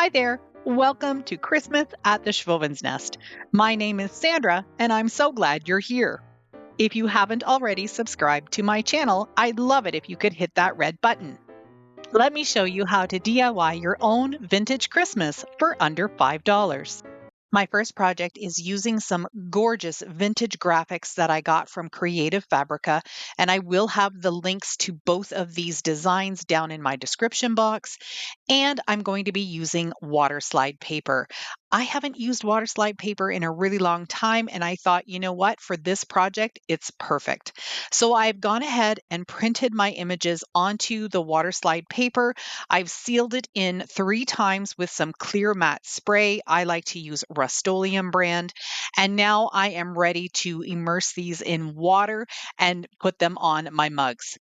Hi there. Welcome to Christmas at the Schwowin's Nest. My name is Sandra, and I'm so glad you're here. If you haven't already subscribed to my channel, I'd love it if you could hit that red button. Let me show you how to DIY your own vintage Christmas for under $5. My first project is using some gorgeous vintage graphics that I got from Creative Fabrica, and I will have the links to both of these designs down in my description box. And I'm going to be using water slide paper. I haven't used water slide paper in a really long time, and I thought, you know what, for this project, it's perfect. So I've gone ahead and printed my images onto the water slide paper. I've sealed it in 3 times with some clear matte spray. I like to use Rust-Oleum brand. And now I am ready to immerse these in water and put them on my mugs.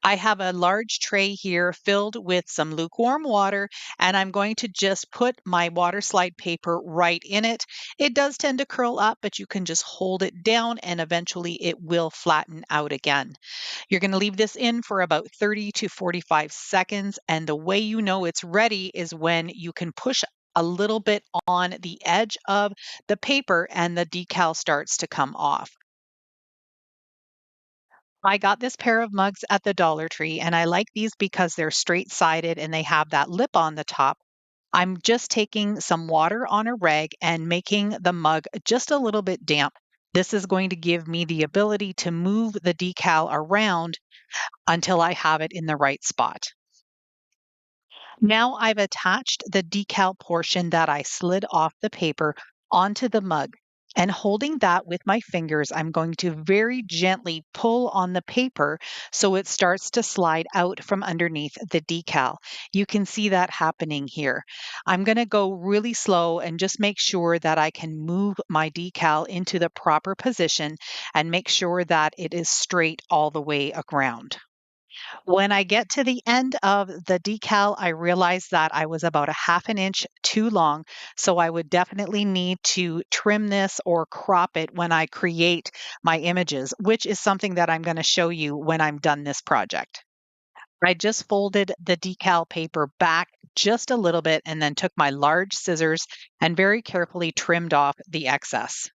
I have a large tray here filled with some lukewarm water, and I'm going to just put my water slide paper right in it. It does tend to curl up, but you can just hold it down and eventually it will flatten out again. You're going to leave this in for about 30 to 45 seconds, and the way you know it's ready is when you can push a little bit on the edge of the paper and the decal starts to come off. I got this pair of mugs at the Dollar Tree, and I like these because they're straight-sided and they have that lip on the top. I'm just taking some water on a rag and making the mug just a little bit damp. This is going to give me the ability to move the decal around until I have it in the right spot. Now I've attached the decal portion that I slid off the paper onto the mug. And holding that with my fingers, I'm going to very gently pull on the paper so it starts to slide out from underneath the decal. You can see that happening here. I'm going to go really slow and just make sure that I can move my decal into the proper position and make sure that it is straight all the way around. When I get to the end of the decal, I realized that I was about a half an inch too long. So I would definitely need to trim this or crop it when I create my images, which is something that I'm going to show you when I'm done this project. I just folded the decal paper back just a little bit and then took my large scissors and very carefully trimmed off the excess.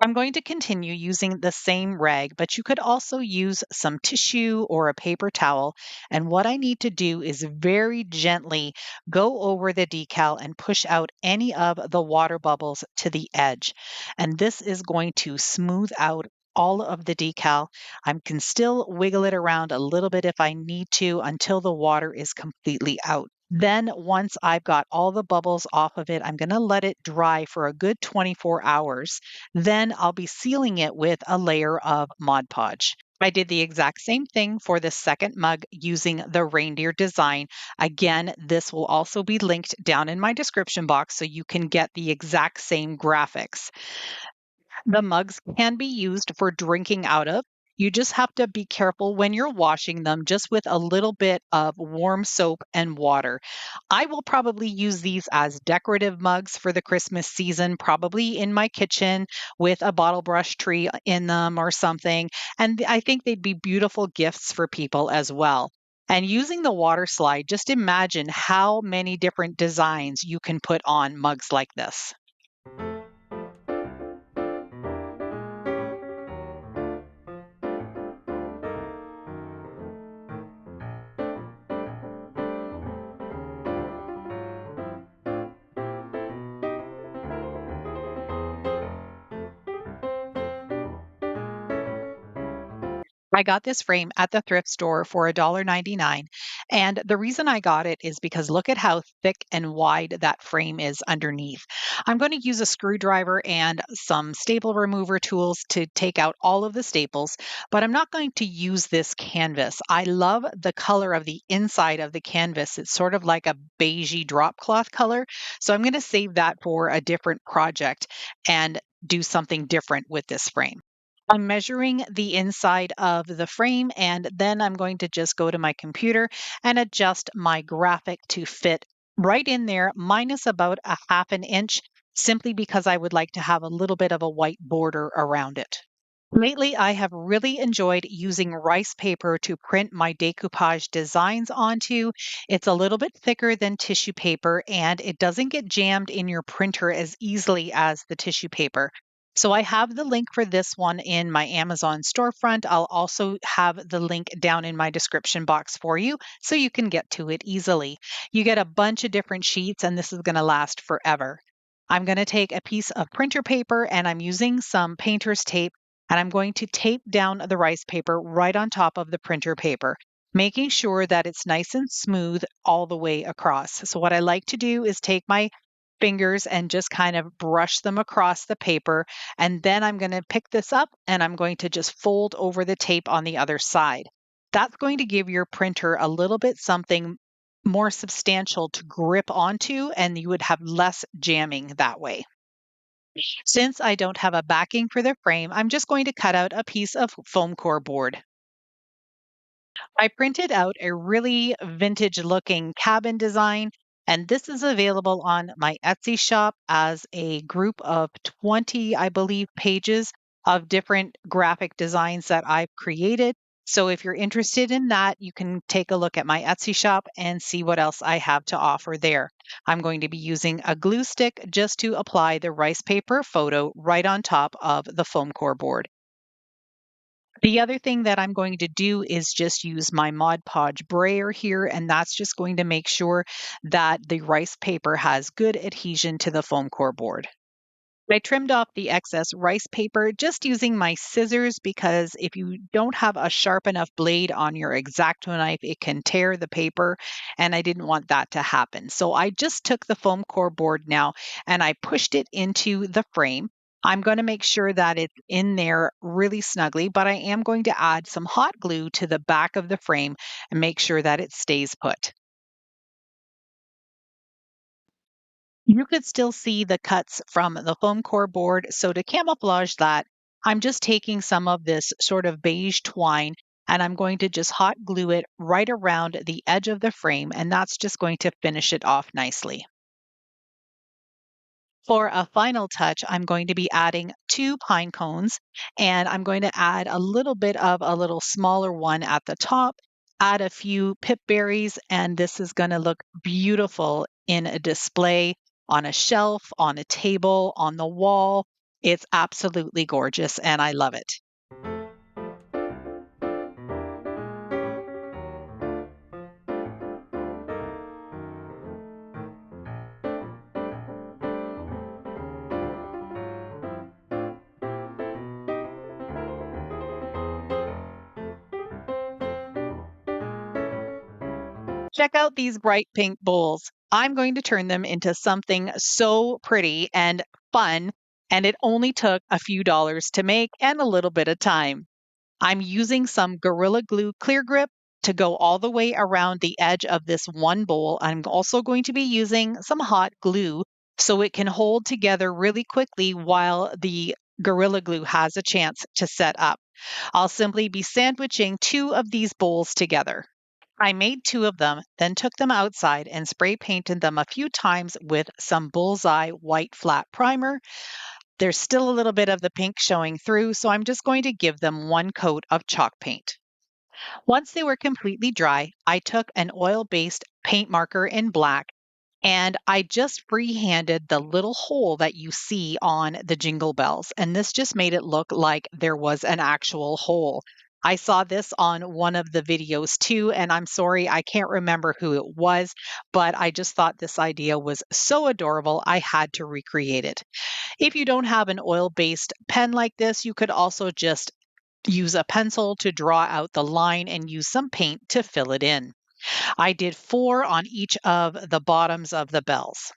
I'm going to continue using the same rag, but you could also use some tissue or a paper towel. And what I need to do is very gently go over the decal and push out any of the water bubbles to the edge. And this is going to smooth out all of the decal. I can still wiggle it around a little bit if I need to until the water is completely out. Then, once I've got all the bubbles off of it, I'm going to let it dry for a good 24 hours. Then I'll be sealing it with a layer of Mod Podge. I did the exact same thing for the second mug using the reindeer design. Again, this will also be linked down in my description box so you can get the exact same graphics. The mugs can be used for drinking out of. You just have to be careful when you're washing them, just with a little bit of warm soap and water. I will probably use these as decorative mugs for the Christmas season, probably in my kitchen with a bottle brush tree in them or something. And I think they'd be beautiful gifts for people as well. And using the water slide, just imagine how many different designs you can put on mugs like this. I got this frame at the thrift store for $1.99. And the reason I got it is because look at how thick and wide that frame is underneath. I'm going to use a screwdriver and some staple remover tools to take out all of the staples, but I'm not going to use this canvas. I love the color of the inside of the canvas. It's sort of like a beigey drop cloth color. So I'm going to save that for a different project and do something different with this frame. I'm measuring the inside of the frame, and then I'm going to just go to my computer and adjust my graphic to fit right in there, minus about a half an inch, simply because I would like to have a little bit of a white border around it. Lately, I have really enjoyed using rice paper to print my decoupage designs onto. It's a little bit thicker than tissue paper and it doesn't get jammed in your printer as easily as the tissue paper. So I have the link for this one in my Amazon storefront. I'll also have the link down in my description box for you so you can get to it easily. You get a bunch of different sheets and this is going to last forever. I'm going to take a piece of printer paper and I'm using some painter's tape and I'm going to tape down the rice paper right on top of the printer paper, making sure that it's nice and smooth all the way across. So, what I like to do is take my fingers and just kind of brush them across the paper. And then I'm going to pick this up and I'm going to just fold over the tape on the other side. That's going to give your printer a little bit something more substantial to grip onto, and you would have less jamming that way. Since I don't have a backing for the frame, I'm just going to cut out a piece of foam core board. I printed out a really vintage looking cabin design, and this is available on my Etsy shop as a group of 20, I believe, pages of different graphic designs that I've created. So if you're interested in that, you can take a look at my Etsy shop and see what else I have to offer there. I'm going to be using a glue stick just to apply the rice paper photo right on top of the foam core board. The other thing that I'm going to do is just use my Mod Podge brayer here, and that's just going to make sure that the rice paper has good adhesion to the foam core board. I trimmed off the excess rice paper just using my scissors because if you don't have a sharp enough blade on your X-Acto knife, it can tear the paper, and I didn't want that to happen. So I just took the foam core board now and I pushed it into the frame. I'm going to make sure that it's in there really snugly, but I am going to add some hot glue to the back of the frame and make sure that it stays put. You could still see the cuts from the foam core board. So to camouflage that, I'm just taking some of this sort of beige twine and I'm going to just hot glue it right around the edge of the frame. And that's just going to finish it off nicely. For a final touch, I'm going to be adding two pine cones and I'm going to add a little bit of a little smaller one at the top, add a few pip berries, and this is going to look beautiful in a display, on a shelf, on a table, on the wall. It's absolutely gorgeous and I love it. Check out these bright pink bowls. I'm going to turn them into something so pretty and fun, and it only took a few dollars to make and a little bit of time. I'm using some Gorilla Glue Clear Grip to go all the way around the edge of this one bowl. I'm also going to be using some hot glue so it can hold together really quickly while the Gorilla Glue has a chance to set up. I'll simply be sandwiching two of these bowls together. I made two of them, then took them outside and spray painted them a few times with some bullseye white flat primer. There's still a little bit of the pink showing through, so I'm just going to give them one coat of chalk paint. Once they were completely dry, I took an oil-based paint marker in black and I just freehanded the little hole that you see on the jingle bells. And this just made it look like there was an actual hole. I saw this on one of the videos too, and I'm sorry, I can't remember who it was, but I just thought this idea was so adorable, I had to recreate it. If you don't have an oil-based pen like this, you could also just use a pencil to draw out the line and use some paint to fill it in. I did four on each of the bottoms of the bells.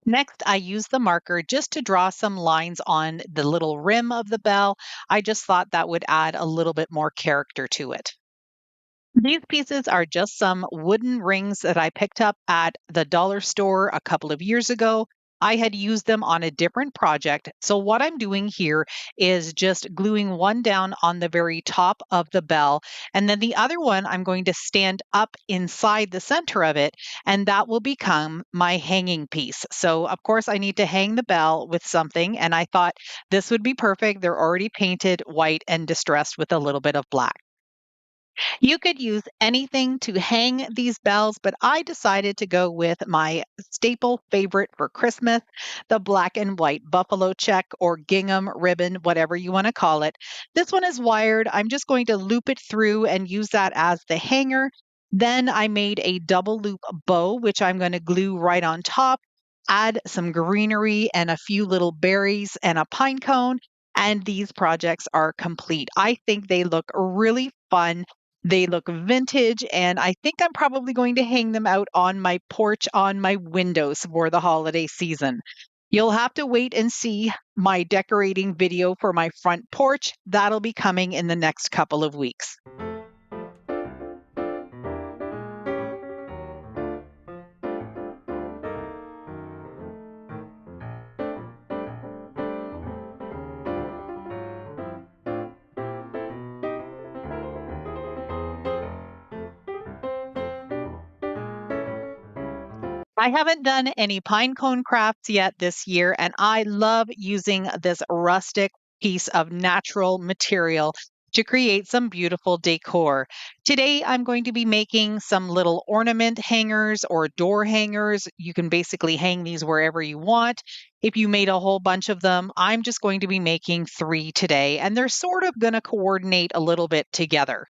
Next, I used the marker just to draw some lines on the little rim of the bell. I just thought that would add a little bit more character to it. These pieces are just some wooden rings that I picked up at the dollar store a couple of years ago. I had used them on a different project. So what I'm doing here is just gluing one down on the very top of the bell. And then the other one, I'm going to stand up inside the center of it, and that will become my hanging piece. So of course I need to hang the bell with something. And I thought this would be perfect. They're already painted white and distressed with a little bit of black. You could use anything to hang these bells, but I decided to go with my staple favorite for Christmas, the black and white buffalo check or gingham ribbon, whatever you want to call it. This one is wired. I'm just going to loop it through and use that as the hanger. Then I made a double loop bow, which I'm going to glue right on top. Add some greenery and a few little berries and a pine cone, and these projects are complete. I think they look really fun. They look vintage, and I think I'm probably going to hang them out on my porch on my windows for the holiday season. You'll have to wait and see my decorating video for my front porch. That'll be coming in the next couple of weeks. I haven't done any pine cone crafts yet this year, and I love using this rustic piece of natural material to create some beautiful decor. Today, I'm going to be making some little ornament hangers or door hangers. You can basically hang these wherever you want. If you made a whole bunch of them, I'm just going to be making three today, and they're sort of going to coordinate a little bit together.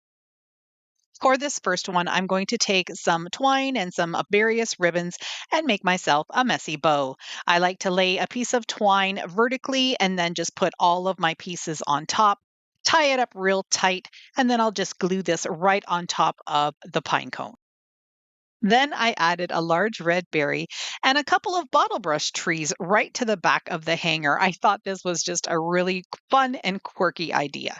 For this first one, I'm going to take some twine and some various ribbons and make myself a messy bow. I like to lay a piece of twine vertically and then just put all of my pieces on top, tie it up real tight, and then I'll just glue this right on top of the pine cone. Then I added a large red berry and a couple of bottle brush trees right to the back of the hanger. I thought this was just a really fun and quirky idea.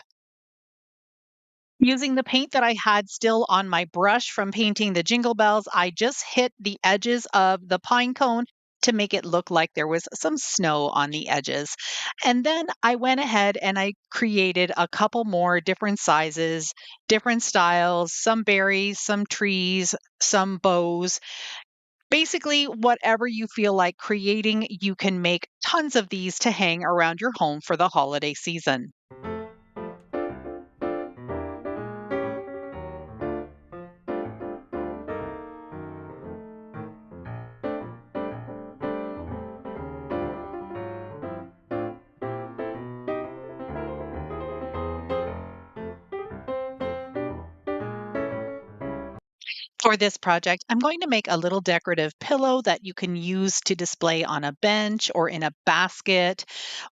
Using the paint that I had still on my brush from painting the jingle bells, I just hit the edges of the pine cone to make it look like there was some snow on the edges. And then I went ahead and I created a couple more different sizes, different styles, some berries, some trees, some bows. Basically, whatever you feel like creating, you can make tons of these to hang around your home for the holiday season. For this project, I'm going to make a little decorative pillow that you can use to display on a bench or in a basket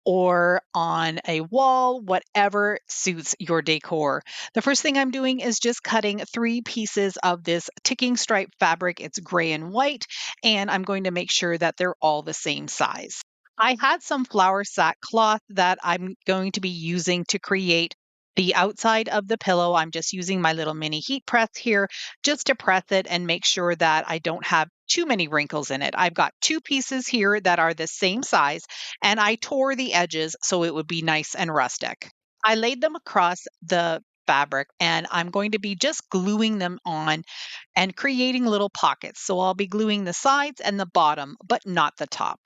or on a wall, whatever suits your decor. The first thing I'm doing is just cutting three pieces of this ticking stripe fabric. It's gray and white, and I'm going to make sure that they're all the same size. I had some flour sack cloth that I'm going to be using to create the outside of the pillow. I'm just using my little mini heat press here just to press it and make sure that I don't have too many wrinkles in it. I've got two pieces here that are the same size, and I tore the edges so it would be nice and rustic. I laid them across the fabric and I'm going to be just gluing them on and creating little pockets. So I'll be gluing the sides and the bottom, but not the top.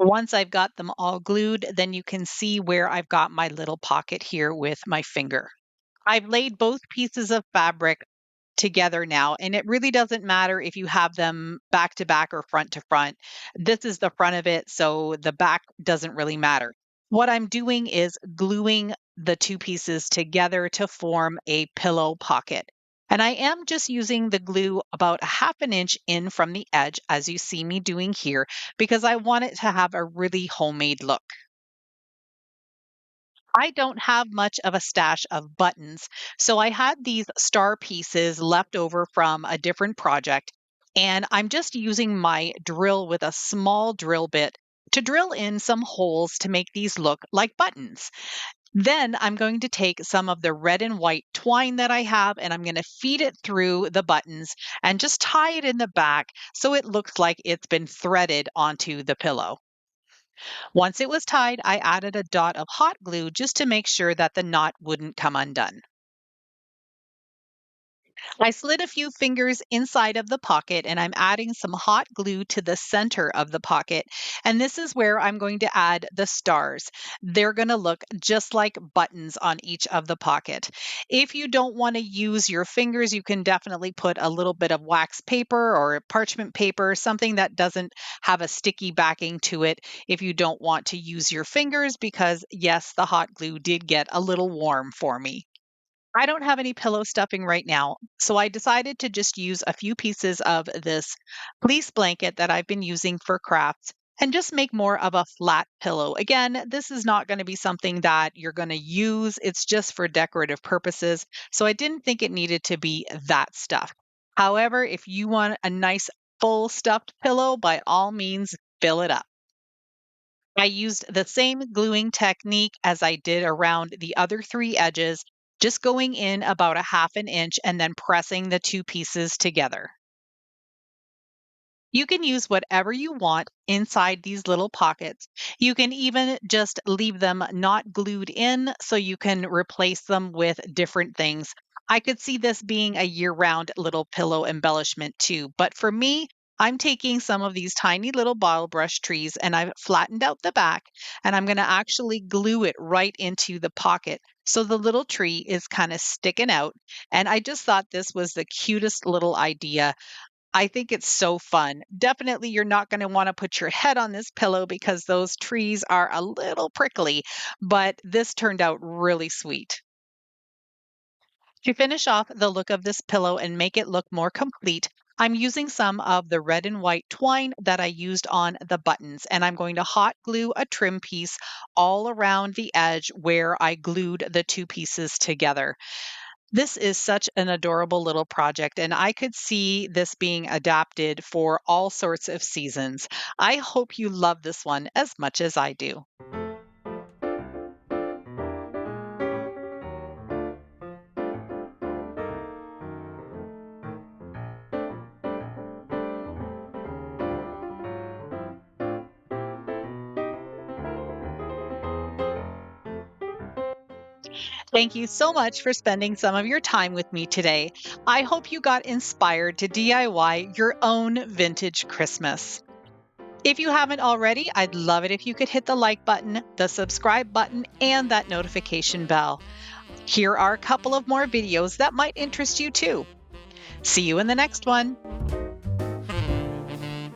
Once I've got them all glued, then you can see where I've got my little pocket here with my finger. I've laid both pieces of fabric together now, and it really doesn't matter if you have them back to back or front to front. This is the front of it, so the back doesn't really matter. What I'm doing is gluing the two pieces together to form a pillow pocket. And I am just using the glue about a half an inch in from the edge, as you see me doing here, because I want it to have a really homemade look. I don't have much of a stash of buttons. So I had these star pieces left over from a different project. And I'm just using my drill with a small drill bit to drill in some holes to make these look like buttons. Then I'm going to take some of the red and white twine that I have and I'm going to feed it through the buttons and just tie it in the back so it looks like it's been threaded onto the pillow. Once it was tied, I added a dot of hot glue just to make sure that the knot wouldn't come undone. I slid a few fingers inside of the pocket and I'm adding some hot glue to the center of the pocket. And this is where I'm going to add the stars. They're going to look just like buttons on each of the pocket. If you don't want to use your fingers, you can definitely put a little bit of wax paper or parchment paper, something that doesn't have a sticky backing to it if you don't want to use your fingers, because yes, the hot glue did get a little warm for me. I don't have any pillow stuffing right now, so I decided to just use a few pieces of this fleece blanket that I've been using for crafts and just make more of a flat pillow. Again, this is not going to be something that you're going to use, it's just for decorative purposes, so I didn't think it needed to be that stuffed. However, if you want a nice full stuffed pillow, by all means, fill it up. I used the same gluing technique as I did around the other three edges, just going in about a half an inch and then pressing the two pieces together. You can use whatever you want inside these little pockets. You can even just leave them not glued in so you can replace them with different things. I could see this being a year round little pillow embellishment too, but for me, I'm taking some of these tiny little bottle brush trees and I've flattened out the back and I'm going to actually glue it right into the pocket. So the little tree is kind of sticking out. And I just thought this was the cutest little idea. I think it's so fun. Definitely, you're not going to want to put your head on this pillow because those trees are a little prickly, but this turned out really sweet. To finish off the look of this pillow and make it look more complete, I'm using some of the red and white twine that I used on the buttons, and I'm going to hot glue a trim piece all around the edge where I glued the two pieces together. This is such an adorable little project, and I could see this being adapted for all sorts of seasons. I hope you love this one as much as I do. Thank you so much for spending some of your time with me today. I hope you got inspired to DIY your own vintage Christmas. If you haven't already, I'd love it if you could hit the like button, the subscribe button, and that notification bell. Here are a couple of more videos that might interest you too. See you in the next one.